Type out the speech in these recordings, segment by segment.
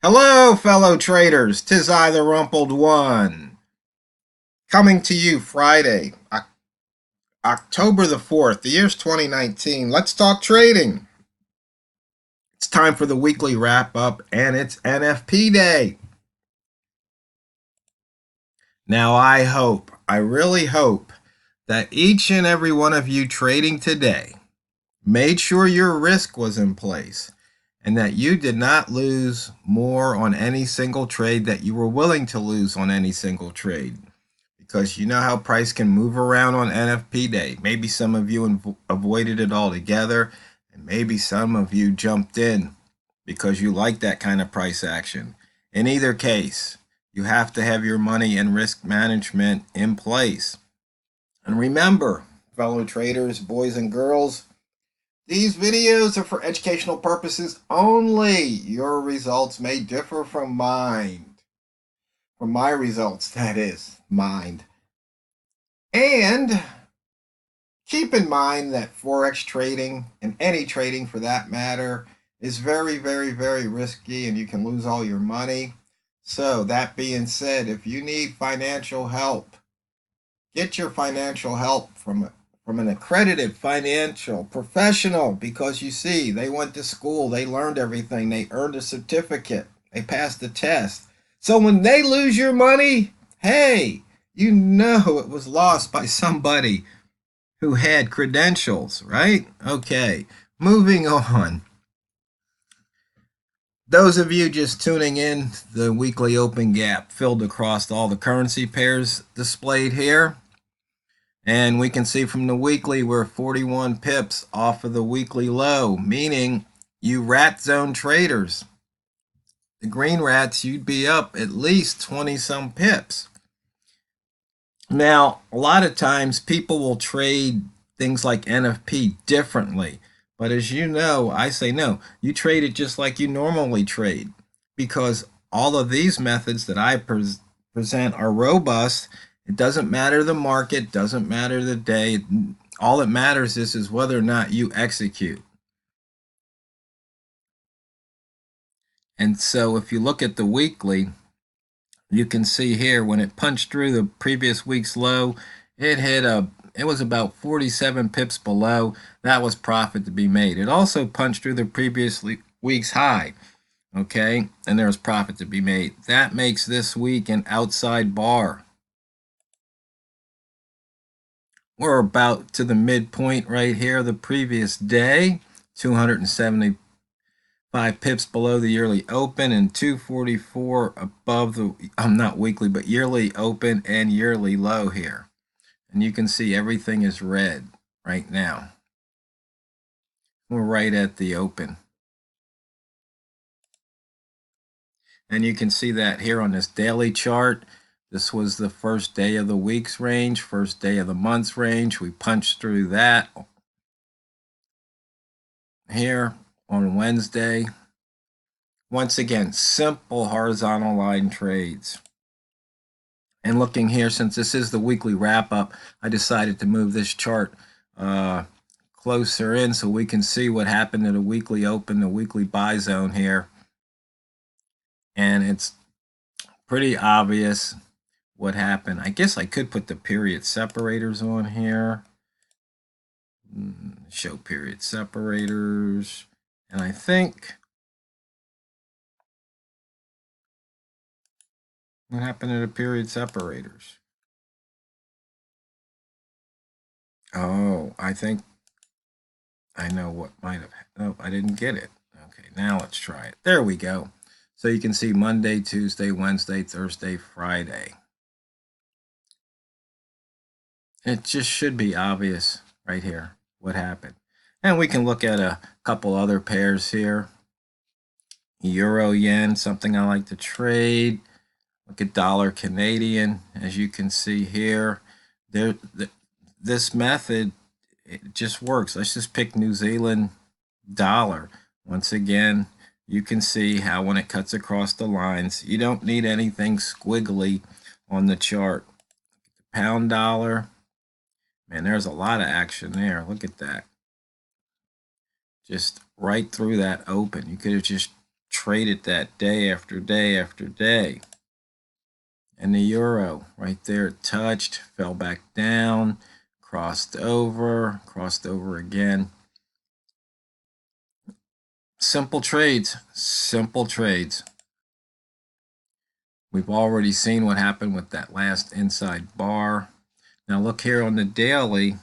Hello, fellow traders. 'Tis I, the Rumpled One, coming to you Friday, October the 4th. The year's 2019. Let's talk trading. It's time for the weekly wrap up, and it's NFP day. Now, I really hope that each and every one of you trading today made sure your risk was in place and that you did not lose more on any single trade that you were willing to lose on any single trade. Because you know how price can move around on NFP day. Maybe some of you avoided it altogether, and maybe some of you jumped in because you like that kind of price action. In either case, you have to have your money and risk management in place. And remember, fellow traders, boys and girls, these videos are for educational purposes only. Your results may differ from mine. From my results, that is, mine. And keep in mind that Forex trading, and any trading for that matter, is very, very, very risky and you can lose all your money. So, that being said, if you need financial help, get your financial help from an accredited financial professional, because you see, they went to school, they learned everything, they earned a certificate, they passed the test. So when they lose your money, hey, you know it was lost by somebody who had credentials, right? Okay, moving on. Those of you just tuning in, the weekly open gap filled across all the currency pairs displayed here. And we can see from the weekly we're 41 pips off of the weekly low, meaning you rat zone traders, the green rats, you'd be up at least 20 some pips. Now, a lot of times people will trade things like NFP differently. But as you know, I say no, you trade it just like you normally trade, because all of these methods that I present are robust. It doesn't matter the market, doesn't matter the day. All that matters is whether or not you execute. And so if you look at the weekly, you can see here when it punched through the previous week's low, it was about 47 pips below. That was profit to be made. It also punched through the previous week's high, okay, and there's profit to be made. That makes this week an outside bar. We're about to the midpoint right here the previous day, 275 pips below the yearly open and 244 above the, not weekly, but yearly open and yearly low here. And you can see everything is red right now. We're right at the open. And you can see that here on this daily chart. This was the first day of the week's range, first day of the month's range. We punched through that here on Wednesday. Once again, simple horizontal line trades. And looking here, since this is the weekly wrap up, I decided to move this chart closer in so we can see what happened to the weekly open, the weekly buy zone here. And it's pretty obvious what happened. I guess I could put the period separators on here. Show period separators. And I think what happened to the period separators? Oh, I think I know what might have. Oh, I didn't get it. Okay, now let's try it. There we go. So you can see Monday, Tuesday, Wednesday, Thursday, Friday. It just should be obvious right here what happened. And we can look at a couple other pairs here. Euro yen, something I like to trade. Look at dollar Canadian. As you can see here, this method, it just works. Let's just pick New Zealand dollar. Once again, you can see how when it cuts across the lines, you don't need anything squiggly on the chart. Pound dollar, man, there's a lot of action there. Look at that. Just right through that open. You could have just traded that day after day after day. And the euro right there touched, fell back down, crossed over again. Simple trades, simple trades. We've already seen what happened with that last inside bar. Now look here on the daily.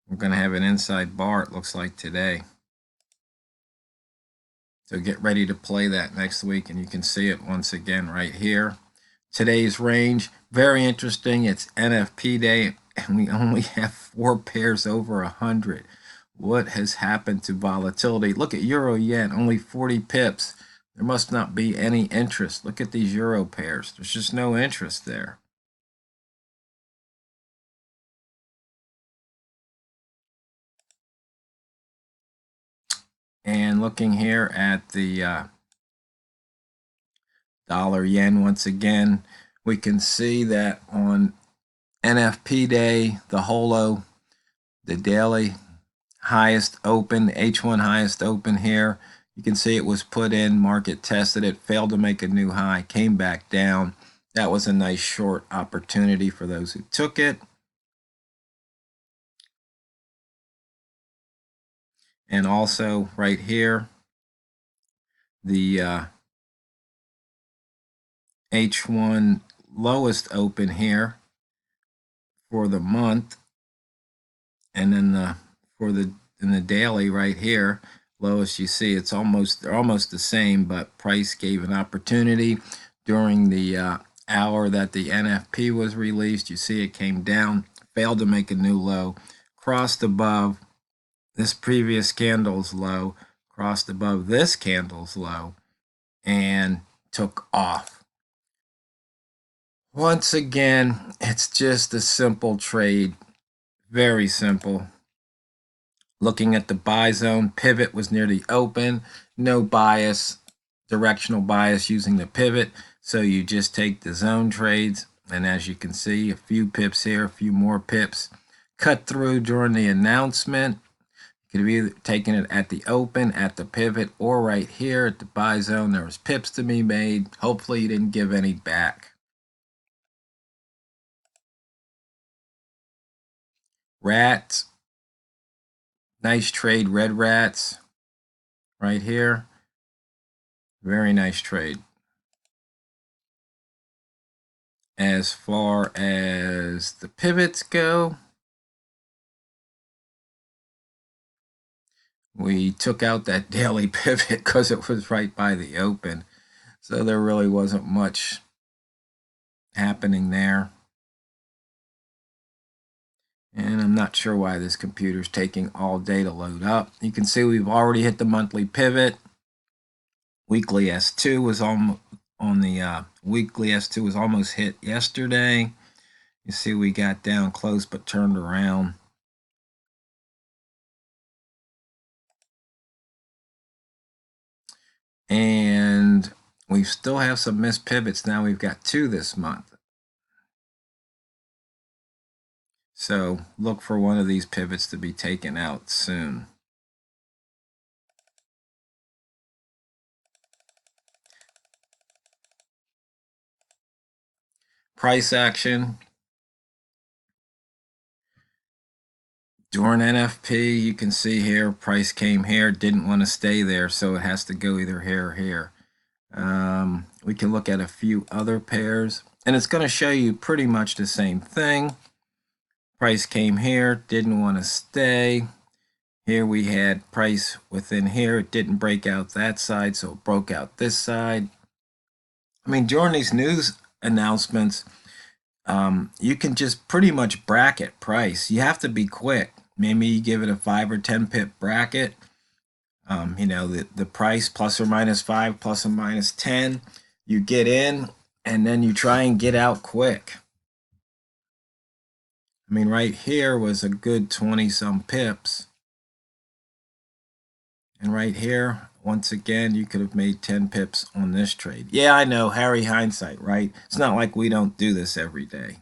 We're going to have an inside bar, it looks like today. So get ready to play that next week, and you can see it once again right here. Today's range, very interesting. It's NFP day, and we only have 4 pairs over 100. What has happened to volatility? Look at euro yen, only 40 pips. There must not be any interest. Look at these euro pairs. There's just no interest there. And looking here at the dollar yen once again, we can see that on NFP day, the holo, the daily highest open, H1 highest open here. You can see it was put in, market tested it, failed to make a new high, came back down. That was a nice short opportunity for those who took it. And also right here, the H1 lowest open here for the month, and then in the daily right here, lowest, you see they're almost the same, but price gave an opportunity during the hour that the NFP was released. You see it came down, failed to make a new low, crossed above this previous candle's low, crossed above this candle's low, and took off. Once again, it's just a simple trade, very simple. Looking at the buy zone, pivot was near the open, no bias, directional bias using the pivot, so you just take the zone trades, and as you can see, a few pips here, a few more pips. Cut through during the announcement. You could have either taken it at the open, at the pivot, or right here at the buy zone. There was pips to be made. Hopefully you didn't give any back. Rats. Nice trade, red rats. Right here. Very nice trade. As far as the pivots go, we took out that daily pivot because it was right by the open. So there really wasn't much happening there. And I'm not sure why this computer's taking all day to load up. You can see we've already hit the monthly pivot. Weekly S2 was on the weekly S2 was almost hit yesterday. You see we got down close but turned around. And we still have some missed pivots. Now we've got 2 this month. So look for one of these pivots to be taken out soon. Price action. During NFP, you can see here, price came here, didn't want to stay there, so it has to go either here or here. We can look at a few other pairs, and it's going to show you pretty much the same thing. Price came here, didn't want to stay. Here we had price within here. It didn't break out that side, so it broke out this side. I mean, during these news announcements, you can just pretty much bracket price. You have to be quick. Maybe you give it a 5 or 10 pip bracket. You know, the price plus or minus 5, plus or minus 10. You get in, and then you try and get out quick. I mean, right here was a good 20-some pips. And right here, once again, you could have made 10 pips on this trade. Yeah, I know, Harry hindsight, right? It's not like we don't do this every day.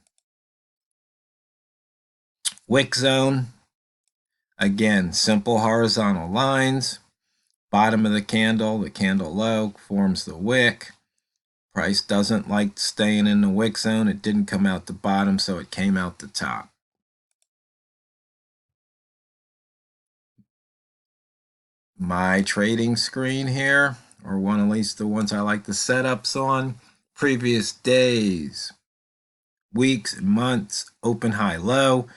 Wick zone, again, simple horizontal lines. Bottom of the candle low, forms the wick. Price doesn't like staying in the wick zone. It didn't come out the bottom, so it came out the top. My trading screen here, or one, at least the ones I like the setups on, previous days, weeks, and months, open, high, low,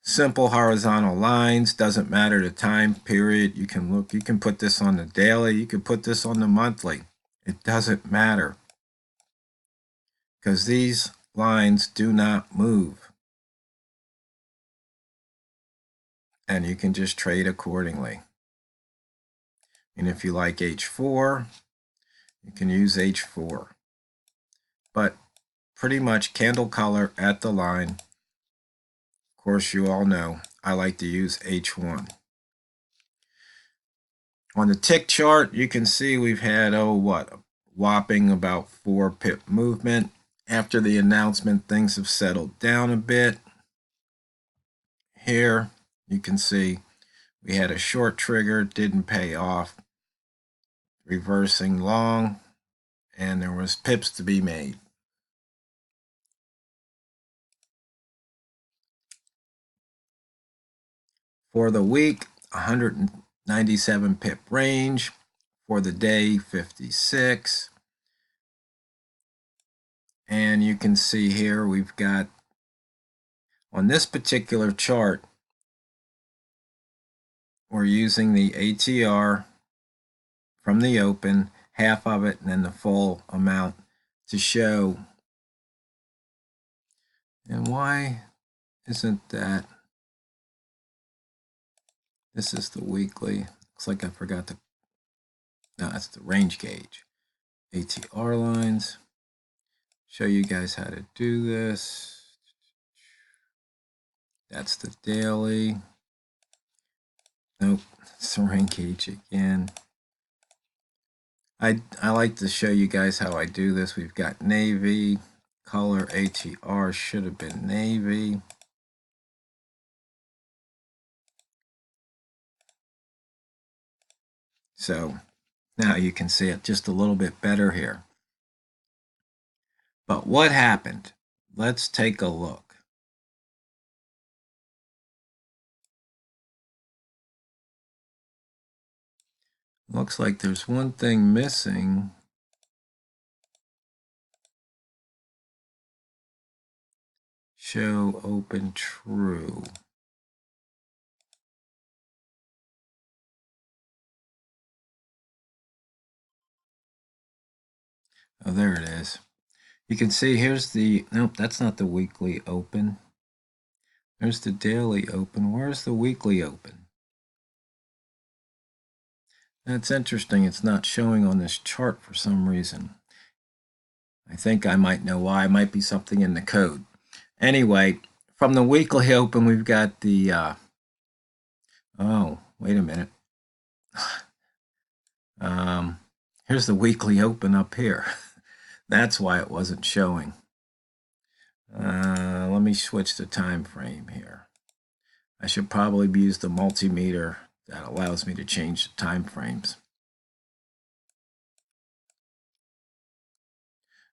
simple horizontal lines, doesn't matter the time period. You can look, you can put this on the daily, you can put this on the monthly. It doesn't matter because these lines do not move. And you can just trade accordingly. And if you like H4, you can use H4. But pretty much candle color at the line. Of course, you all know I like to use H1. On the tick chart, you can see we've had, a whopping about 4 pip movement. After the announcement, things have settled down a bit. Here, you can see we had a short trigger, didn't pay off, reversing long, and there was pips to be made. For the week, 197 pip range. For the day, 56. And you can see here we've got, on this particular chart, we're using the ATR from the open, half of it, and then the full amount to show. And why isn't that? This is the weekly. Looks like I forgot to, no, that's the range gauge. ATR lines. Show you guys how to do this. That's the daily. Nope, it's the range gauge again. I like to show you guys how I do this. We've got navy, color ATR should have been navy. So now you can see it just a little bit better here. But what happened? Let's take a look. Looks like there's one thing missing. Show open true. Oh, there it is. You can see here's the, nope, that's not the weekly open. There's the daily open. Where's the weekly open? That's interesting. It's not showing on this chart for some reason. I think I might know why. It might be something in the code. Anyway, from the weekly open, we've got the, oh, wait a minute. Here's the weekly open up here. That's why it wasn't showing. Let me switch the time frame here. I should probably use the multimeter that allows me to change the time frames.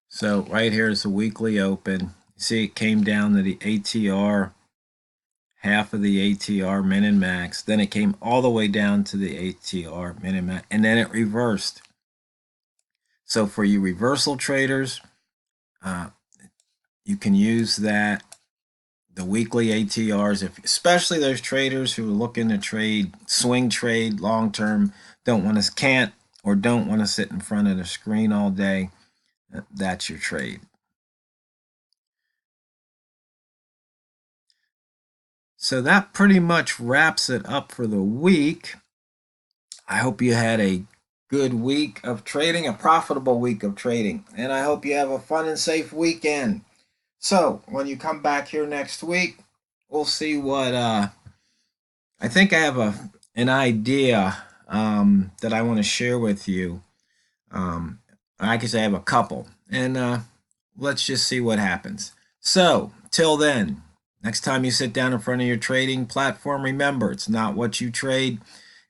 So right here is the weekly open. You see it came down to the ATR, half of the ATR min and max. Then it came all the way down to the ATR min and max, and then it reversed. So for you reversal traders, you can use that, the weekly ATRs, especially those traders who are looking to trade, swing trade, long term, don't want to sit in front of the screen all day. That's your trade. So that pretty much wraps it up for the week. I hope you had a good week of trading, a profitable week of trading, and I hope you have a fun and safe weekend. So when you come back here next week, we'll see what, I think I have an idea that I want to share with you. I guess I have a couple, and let's just see what happens. So till then, next time you sit down in front of your trading platform, remember, it's not what you trade,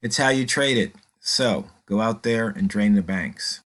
it's how you trade it. So go out there and drain the banks.